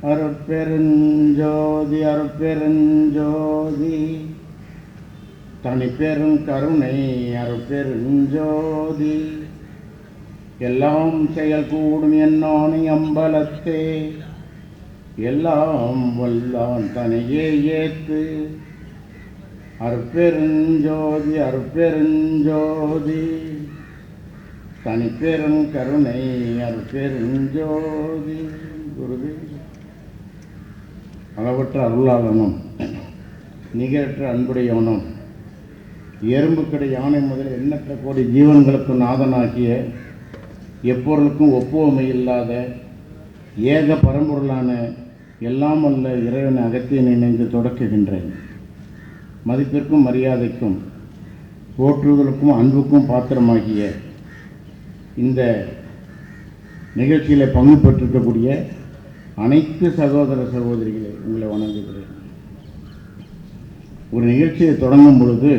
அருட்பெருஞ்சோதி அருட்பெருஞ்சோதி தனிப்பெரும் கருணை அருட்பெருஞ்சோதி எல்லாம் செயல் கூடும் என்னானி அம்பலத்தே எல்லாம் வல்லான் தனியே ஏத்து அருட்பெருஞ்சோதி அருட்பெருஞ்சோதி தனிப்பெரும் கருணை அருட்பெருஞ்சோதி. குருவே அளவற்ற அருளாளனும் நிகரற்ற அன்புடையவனும் எறும்புக்கடை யானை முதல் எண்ணற்ற கோடி ஜீவன்களுக்கு நாதனாகிய எப்பொருளுக்கும் ஒப்புவமை இல்லாத ஏக பரம்பொருளான எல்லாம் அல்ல இறைவனை அகத்தியன் இணைந்து தொடக்குகின்றேன். மதிப்பிற்கும் மரியாதைக்கும் போற்றுதலுக்கும் அன்புக்கும் பாத்திரமாகிய இந்த நிகழ்ச்சியில் பங்கு பெற்றிருக்கக்கூடிய அனைத்து சகோதர சகோதரிகளை உங்களை வணங்குகிறேன். ஒரு நிகழ்ச்சியை தொடங்கும் பொழுது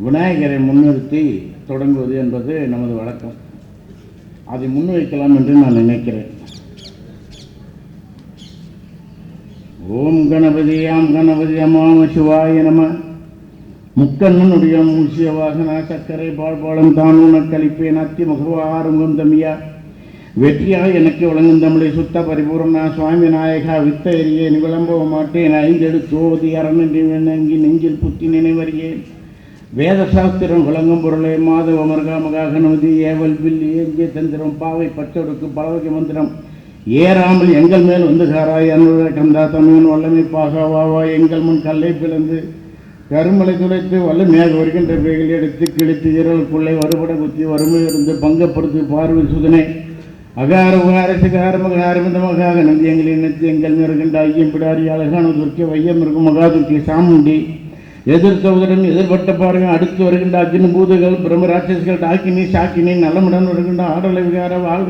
விநாயகரை முன்னிறுத்தி தொடங்குவது என்பது நமது வழக்கம். அதை முன்வைக்கலாம் என்று நான் நினைக்கிறேன். ஓம் கணபதி ஆம் கணபதி அம்மாம சிவாய நம. முக்கண்ணனுடைய மூசிய வாகனா சக்கரை பாழ்பாலம் தான் உனக்களிப்பேன் அத்தி முகவாரும் குந்தமியா வெற்றியாக எனக்கு வழங்கும் தமிழை சுத்த பரிபூர்ணா சுவாமி நாயகா வித்த எறியேன் விளம்ப மாட்டேன் ஐந்தெடுத்து ஓதி அறநன்றி நங்கி நெஞ்சில் புத்தி நினைவறியேன் வேத சாஸ்திரம் விளங்கும் பொருளை மாதவ மருகாமகாக நதி ஏவல் பில்லி ஏங்கிய தந்திரம் பாவை பச்சொடுக்கு பலவகை மந்திரம் ஏறாமல் எங்கள் மேல் வந்து காராய் அனுர கந்தா தமிழன் வல்லமை பாகாவா எங்கள் முன் கல்லை பிளந்து கருமலை துடைத்து வல்லமையாக வருகின்ற பேய்கள் எடுத்து கிழித்து இரவுக்குள்ளே வருபட குத்தி வறுமை இருந்து பங்கப்படுத்தி பார்வை சுதனை அகார உகார சிகார மகாரமிதமாக நந்தி எங்களின் நெத்தி எங்கள் நிறுகின்ற ஐயம் பிடாரி அழகான துர்க்கி வையம் இருக்கும் மகாதுர்க்கி சாமுண்டி எதிர்த்த உதடன் எதிர்பட்ட பார்வை அடுத்து வருகின்ற அக்னி பூதங்கள் பிரம்மராட்சஸ்கள் டாக்கினி சாக்கினி நலமுடன் வருகின்ற ஆடலை விகார வாழ்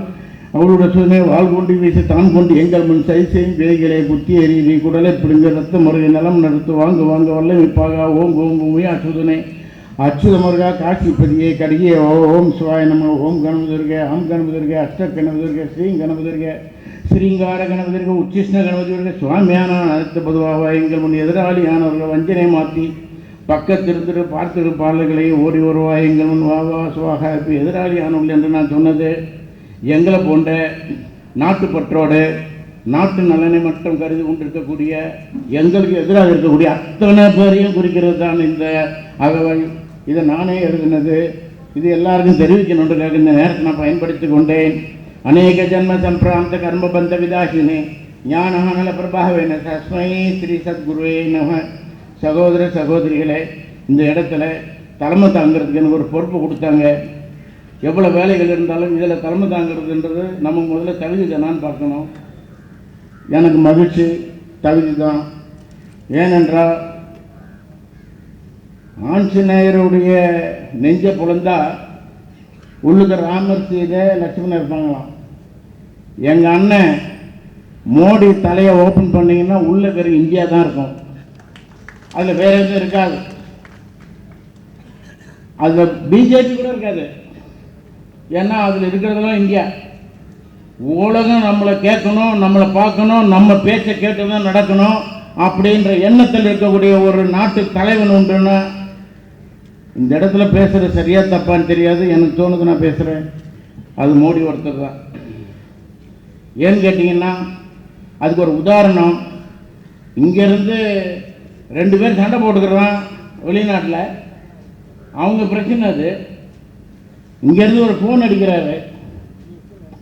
அவளுடைய சுதனை வாழ் கொண்டு வீசி தான் கொண்டு எங்கள் முன் செய்யும் பேய்களை குத்தி எறி குடலை பிடுங்க ரத்த முறையை நலம் நடத்து வாங்க வாங்க வல்ல விப்பாக ஓம் ஓம் பூமி அச்சுதனை அச்சுதமர்கா காட்சிப்பதியை கடிகே ஓம் சிவாய நம ஓம் கணபதிர்க ஆம் கணபதிர்க அஷ்ட கணபதிர்க ஸ்ரீ கணபதிர்க ஸ்ரீங்கார கணபதிர்க உச்சிஷ்ண கணபதிர்க சுவாமியான அனைத்து பொதுவாக எங்கள் முன் எதிராளியானவர்கள் வஞ்சனை மாற்றி பக்கத்திருந்திரு பார்த்திரு பாடல்களை ஓடி வருவாய் எங்கள் முன் வாவா சுவாக இப்போ எதிராளியானவர்கள் என்று நான் சொன்னது எங்களை போன்ற நாட்டுப்பற்றோடு நாட்டு நலனை மட்டும் கருதி கொண்டிருக்கக்கூடிய எங்களுக்கு எதிராக இருக்கக்கூடிய அத்தனை பேரையும் குறிக்கிறது தான் இந்த அகவல். இதை நானே எழுதினது. இது எல்லாருக்கும் தெரிவிக்கணுன்றதுக்காக இந்த நேரத்தை நான் பயன்படுத்தி கொண்டேன். அநேக ஜன்ம சம்பிராந்த கர்மபந்த விதாசினே ஞானநல பிரபாவேன தஸ்மை ஸ்ரீ சத்குருவே நம. சகோதர சகோதரிகளே, இந்த இடத்துல தலைமை தாங்கிறதுக்கு எனக்கு ஒரு பொறுப்பு கொடுத்தாங்க. எவ்வளோ வேலைகள் இருந்தாலும் இதில் தலைமை தாங்கிறதுன்றது நம்ம முதல்ல தகுதி தானான்னு பார்க்கணும். எனக்கு மகிழ்ச்சி, தகுதி தான். ஏனென்றால் ஆஞ்சநேயருடைய நெஞ்ச புலந்தா உள்ளுக்கு ராமர் சீதை லட்சுமணன் இருப்பாங்களாம். எங்கள் அண்ணன் மோடி தலையை ஓப்பன் பண்ணிங்கன்னா உள்ள வெறும் இந்தியா தான் இருக்கும். அதில் வேற எதுவும் இருக்காது. அதில் பிஜேபி கூட இருக்காது. ஏன்னா அதில் இருக்கிறதெல்லாம் இந்தியா. உலகம் நம்மளை கேட்கணும், நம்மளை பார்க்கணும், நம்ம பேச்சை கேட்டு தான் நடக்கணும் அப்படின்ற எண்ணத்தில் இருக்கக்கூடிய ஒரு நாட்டு தலைவன் உண்டுன்னா இந்த இடத்துல பேசுகிற சரியா தப்பான்னு தெரியாது. எனக்கு தோணுது நான் பேசுகிறேன். அது மோடி ஒருத்தர் தான். ஏன்னு கேட்டிங்கன்னா அதுக்கு ஒரு உதாரணம். இங்கேருந்து 2 பேர் சண்டை போட்டுக்கிறான் வெளிநாட்டில். அவங்க பிரச்சனை அது. இங்கேருந்து ஒரு ஃபோன் அடிக்கிறாரு,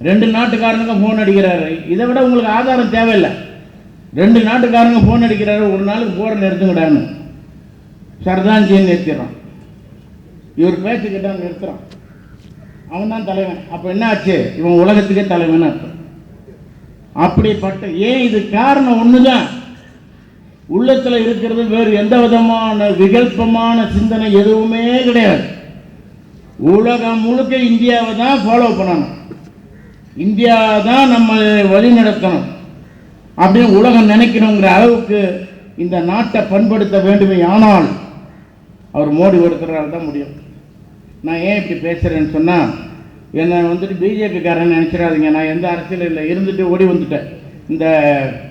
2 நாட்டுக்காரனுங்க ஃபோன் அடிக்கிறாரு. இதை விட உங்களுக்கு ஆதாரம் தேவையில்லை. 2 நாட்டுக்காரங்க ஃபோன் அடிக்கிறாரு, ஒரு நாளுக்கு போகிற நிறுத்துங்கடான்னு சர்தான்ஜின்னு நிறுத்திடுறான். இவர் பேச்சுக்கிட்டான் நிறுத்துறான். அவன் தான் தலைவன். அப்போ என்ன ஆச்சு? இவன் உலகத்துக்கே தலைவன் அர்த்தம். அப்படிப்பட்ட ஏன் இது காரணம் ஒன்று தான். உள்ளத்தில் இருக்கிறது வேறு எந்த விதமான விகல்பமான சிந்தனை எதுவுமே கிடையாது. உலகம் முழுக்க இந்தியாவை தான் ஃபாலோ பண்ணணும், இந்தியா தான் நம்ம வழி நடத்தணும் அப்படின்னு உலகம் நினைக்கணுங்கிற அளவுக்கு இந்த நாட்டை பண்படுத்த வேண்டுமே. ஆனால் அவர் மோடி ஒருத்தரால் தான் முடியும். நான் ஏன் இப்படி பேசுகிறேன்னு சொன்னால், என்னை வந்துட்டு பிஜேபிக்காரன் நினச்சிடாதீங்க, நான் எந்த அரசியலில் இருந்துட்டு ஓடி வந்துட்டேன். இந்த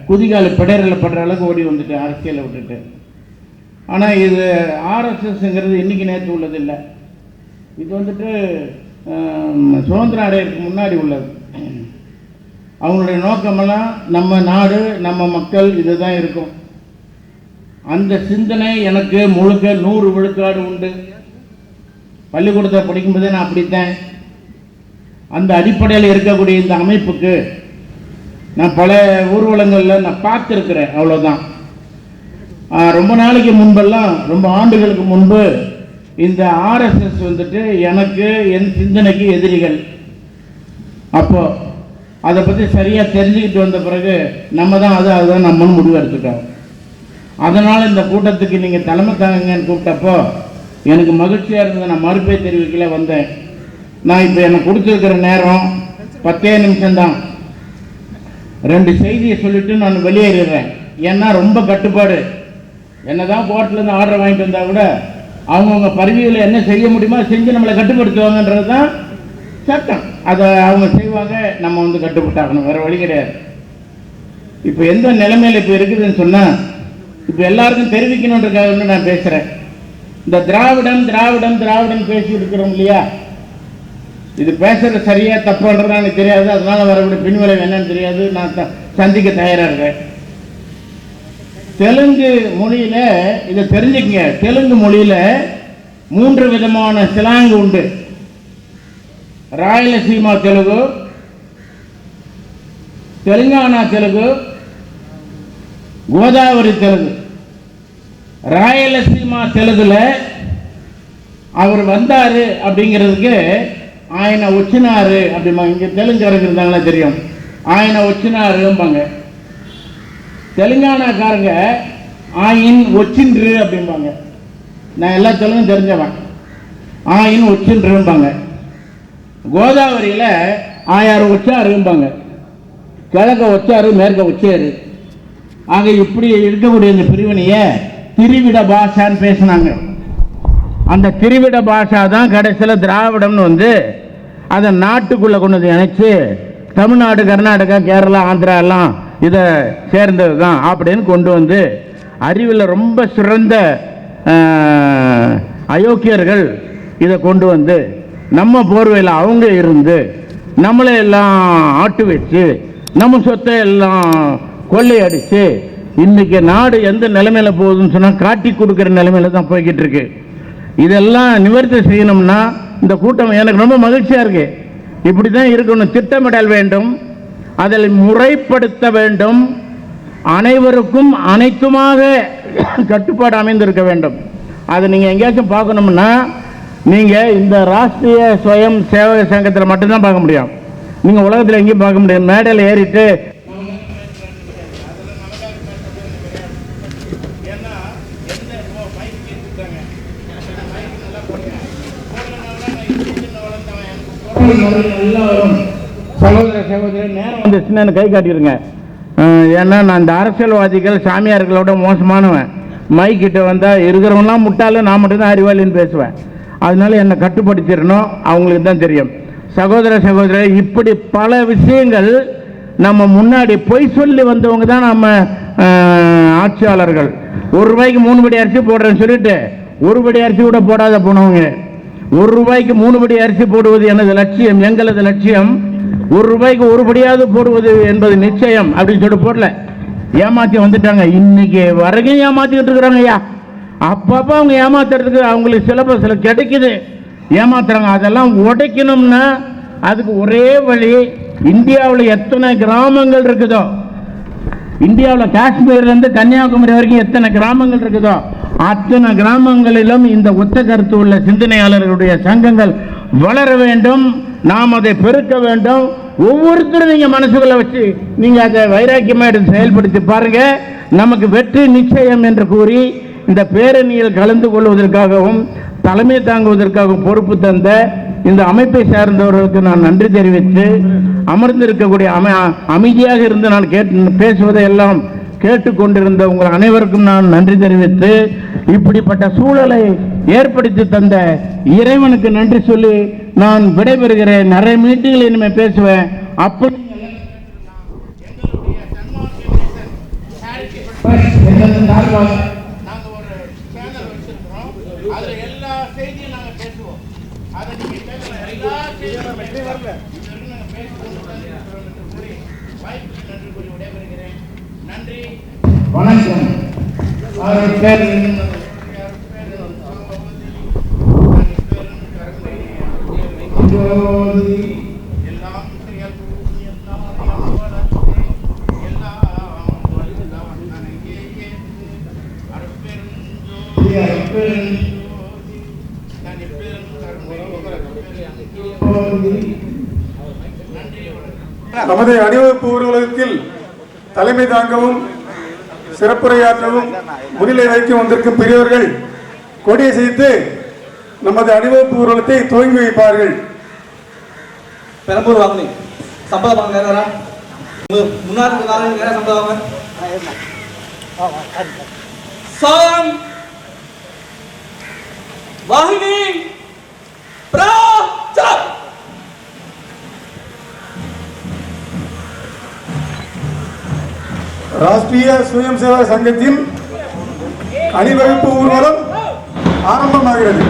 குதிகால பிடரில் படுற அளவுக்கு ஓடி வந்துட்டேன் அரசியலை விட்டுட்டு. ஆனால் இது ஆர்எஸ்எஸ்ங்கிறது இன்றைக்கி நேற்று உள்ளதில்லை. இது வந்துட்டு சுதந்திரம் அடையிறதுக்கு முன்னாடி உள்ளது. அவங்களுடைய நோக்கமெல்லாம் நம்ம நாடு நம்ம மக்கள் இதுதான் இருக்கும். அந்த சிந்தனை எனக்கு முழுக்க 100 விழுக்காடு உண்டு. பள்ளிக்கூடத்தை படிக்கும்போதே நான் அப்படித்தான். அந்த அடிப்படையில் இருக்கக்கூடிய இந்த அமைப்புக்கு நான் பல ஊர்வலங்களில் நான் பார்த்துருக்கிறேன், அவ்வளோதான். ரொம்ப நாளைக்கு முன்பெல்லாம், ரொம்ப ஆண்டுகளுக்கு முன்பு இந்த ஆர்எஸ்எஸ் வந்துட்டு எனக்கு என் சிந்தனைக்கு எதிரிகள். அப்போ அதை பற்றி சரியாக தெரிஞ்சுக்கிட்டு வந்த பிறகு நம்ம தான் அதுதான் நம்மன்னு முடிவு எடுத்துட்டோம். அதனால் இந்த கூட்டத்துக்கு நீங்கள் தலைமை தாங்கன்னு கூப்பிட்டப்போ எனக்கு மகிழ்ச்சியாக இருந்தது. நான் மறுப்பே தெரிவிக்கல வந்தேன். நான் இப்போ எனக்கு கொடுத்துருக்கிற நேரம் 10 நிமிஷம்தான். 2 செய்தியை சொல்லிவிட்டு நான் வெளியேறிடுறேன். ஏன்னா ரொம்ப கட்டுப்பாடு. என்னதான் கோர்ட்லேருந்து ஆர்டர் வாங்கிட்டு வந்தால் கூட அவங்கவுங்க பதவியில் என்ன செய்ய முடியுமோ செஞ்சு நம்மளை கட்டுப்படுத்துவாங்கன்றது தான் சட்டம். அதை அவங்க செய்வாங்க, நம்ம வந்து கட்டுப்பட்டாகணும், வேறு வழி கிடையாது. இப்போ எந்த நிலைமையில் இப்போ இருக்குதுன்னு சொன்னால், இப்போ எல்லாருக்கும் தெரிவிக்கணுன்றதுக்காக நான் பேசுகிறேன். இந்த திராவிடம் திராவிடம் திராவிடம் பேசி இருக்கிறோம் இல்லையா, இது பேசுறது சரியா தப்புன்றது எனக்கு தெரியாது. அதனால வரக்கூடிய பின்விளைவு என்னன்னு தெரியாது. நான் சந்திக்க தயாராக இருக்கேன். தெலுங்கு மொழியில இதை தெரிஞ்சுக்கங்க. தெலுங்கு மொழியில 3 விதமான சிலாங்கு உண்டு. ராயலசீமா தெலுங்கு, தெலுங்கானா தெலுங்கு, கோதாவரி தெலுங்கு. ராயலசீமா தெலுங்குல அவர் வந்தாரு அப்படிங்கிறதுக்கு ఆయన వచ్చినారు அப்படிமா. இங்கே தெலுங்குக்காரங்க இருந்தாங்களா தெரியும், ఆయన వచ్చినాரும்பாங்க. தெலுங்கானாக்காரங்க ஆயின் ஒச்சின்று அப்படிம்பாங்க. நான் எல்லா தெலுங்கும் தெரிஞ்சவன். ஆயின் ஒச்சின்றும்பாங்க. கோதாவரியில் ஆயாரு ஒச்சாரும்பாங்க. கிழக்க ஒச்சாரு, மேற்க ஒச்சாரு. ஆக இப்படி இருக்கக்கூடிய இந்த பிரிவினையை திரிவிட பாஷான்னு பேசினாங்க. அந்த திரிவிட பாஷா தான் கடைசியில் திராவிடம்னு வந்து அதை நாட்டுக்குள்ளே கொண்டு வந்து இணைச்சு தமிழ்நாடு, கர்நாடகா, கேரளா, ஆந்திரா எல்லாம் இதை சேர்ந்தது தான் அப்படின்னு கொண்டு வந்து அறிவில் ரொம்ப சிறந்த அயோக்கியர்கள் இதை கொண்டு வந்து நம்ம போர்வையில் அவங்க இருந்து நம்மளை எல்லாம் ஆட்டு வச்சு நம்ம சொத்தை எல்லாம் கொள்ளையடிச்சு இன்னைக்கு நாடு எந்த நிலைமையில் போகுதுன்னு சொன்னால் காட்டி கொடுக்குற நிலைமையில தான் போய்கிட்டு இருக்கு. இதெல்லாம் நிவர்த்தி செய்யணும்னா இந்த கூட்டம் எனக்கு ரொம்ப மகிழ்ச்சியாக இருக்கு. இப்படி தான் இருக்கணும். திட்டமிடல் வேண்டும், அதில் முறைப்படுத்த வேண்டும், அனைவருக்கும் அனைத்துமாக கட்டுப்பாடு அமைந்திருக்க வேண்டும். அதை நீங்கள் எங்கேயாச்சும் பார்க்கணும்னா நீங்கள் இந்த ராஷ்டிரிய ஸ்வயம் சேவக சங்கத்தில் மட்டும்தான் பார்க்க முடியும். நீங்கள் உலகத்தில் எங்கேயும் பார்க்க முடியும். மேடையில் ஏறிட்டு சகோதர சகோதரர் நேரம் வந்துச்சுன்னு கை காட்டிடுங்க. ஏன்னா நான் இந்த அரசியல்வாதிகள் சாமியார்களோட மோசமானவன். மைக்கிட்ட வந்தால் இருக்கிறவங்களாம் முட்டாலும் நான் மட்டும்தான் அறிவாளின்னு பேசுவேன். அதனால என்னை கட்டுப்படுத்திடணும், அவங்களுக்கு தான் தெரியும். சகோதர சகோதரர், இப்படி பல விஷயங்கள் நம்ம முன்னாடி பொய் சொல்லி வந்தவங்க தான் நம்ம ஆட்சியாளர்கள். 1 ரூபாய்க்கு 3 படி அரிசி போடுறேன்னு சொல்லிட்டு 1 படி அரிசி கூட போடாத போனவங்க. 1 ரூபாய்க்கு 3 படி அரிசி போடுவது எனது லட்சியம், எங்களது லட்சியம். 1 ரூபாய்க்கு 1 படியாவது போடுவது என்பது நிச்சயம் அப்படின்னு சொல்லிட்டு போடல. ஏமாத்தி வந்துட்டாங்க. இன்னைக்கு வரைக்கும் ஏமாத்திக்கிட்டு இருக்கிறாங்க. ஐயா, அப்பப்போ அவங்க ஏமாத்துறதுக்கு அவங்களுக்கு சிலபஸில் கிடைக்குது, ஏமாத்துறாங்க. அதெல்லாம் உடைக்கணும்னா அதுக்கு ஒரே வழி, இந்தியாவில் எத்தனை கிராமங்கள் இருக்குதோ, இந்தியாவில் காஷ்மீர்லேருந்து கன்னியாகுமரி வரைக்கும் எத்தனை கிராமங்கள் இருக்குதோ அத்தனை கிராமங்களிலும் இந்த ஒத்த கருத்து உள்ள சிந்தனையாளர்களுடைய சங்கங்கள் வளர வேண்டும். நாம் அதை பெருக்க வேண்டும். ஒவ்வொருத்தரும் நீங்கள் மனசுக்குள்ள வச்சு நீங்கள் அதை வைராக்கியமாக எடுத்து செயல்படுத்தி பாருங்க. நமக்கு வெற்றி நிச்சயம் என்று கூறி இந்த பேரணியில் கலந்து கொள்வதற்காகவும் தலைமை தாங்குவதற்காகவும் பொறுப்பு தந்த இந்த அமைப்பை சார்ந்தவர்களுக்கு நான் நன்றி தெரிவித்து, அமர்ந்திருக்கக்கூடிய அமைதியாக இருந்து நான் பேசுவதை எல்லாம் கேட்டுக்கொண்டிருந்த உங்கள் அனைவருக்கும் நான் நன்றி தெரிவித்து, இப்படிப்பட்ட சூழலை ஏற்படுத்தி தந்த இறைவனுக்கு நன்றி சொல்லி நான் விடைபெறுகிறேன். நிறைய மீட்டிங்கில் இனிமேல் பேசுவேன். அப்படி நாங்கள் ஒரு சேனல் வச்சிருக்கிறோம். அதுல எல்லா செய்தியும் நாங்கள் பேசுவோம். அதை நீங்க கேட்கலாம். எல்லா செய்தியும் வாய்ப்புக்கு நன்றி கூறி விடைபெறுகிறேன். நன்றி, வணக்கம். நமது அணிவகுப்பு ஊர்வலகத்தில் தலைமை தாங்கவும் சிறப்புரையாற்றவும் முன்னிலை வைக்க வந்திருக்கும் பெரியவர்கள் கொடியை செய்து நமது அணிவகுப்பு ஊர்வலத்தை துவங்கி வைப்பார்கள். பெரம்பூர் வாங்க சம்பளம் முன்னாள் சம்பளம் சாம் வாகினி ராஷ்டிரிய சுயம் சேவா சங்கத்தின் அணிவகுப்பு ஊர்வலம் ஆரம்பமாகிறது.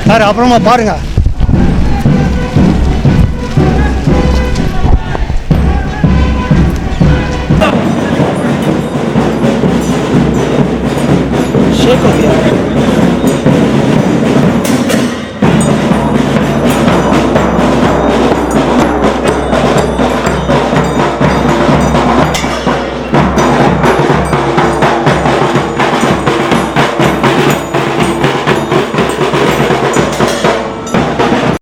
சார் அப்புறமா பாருங்கள்.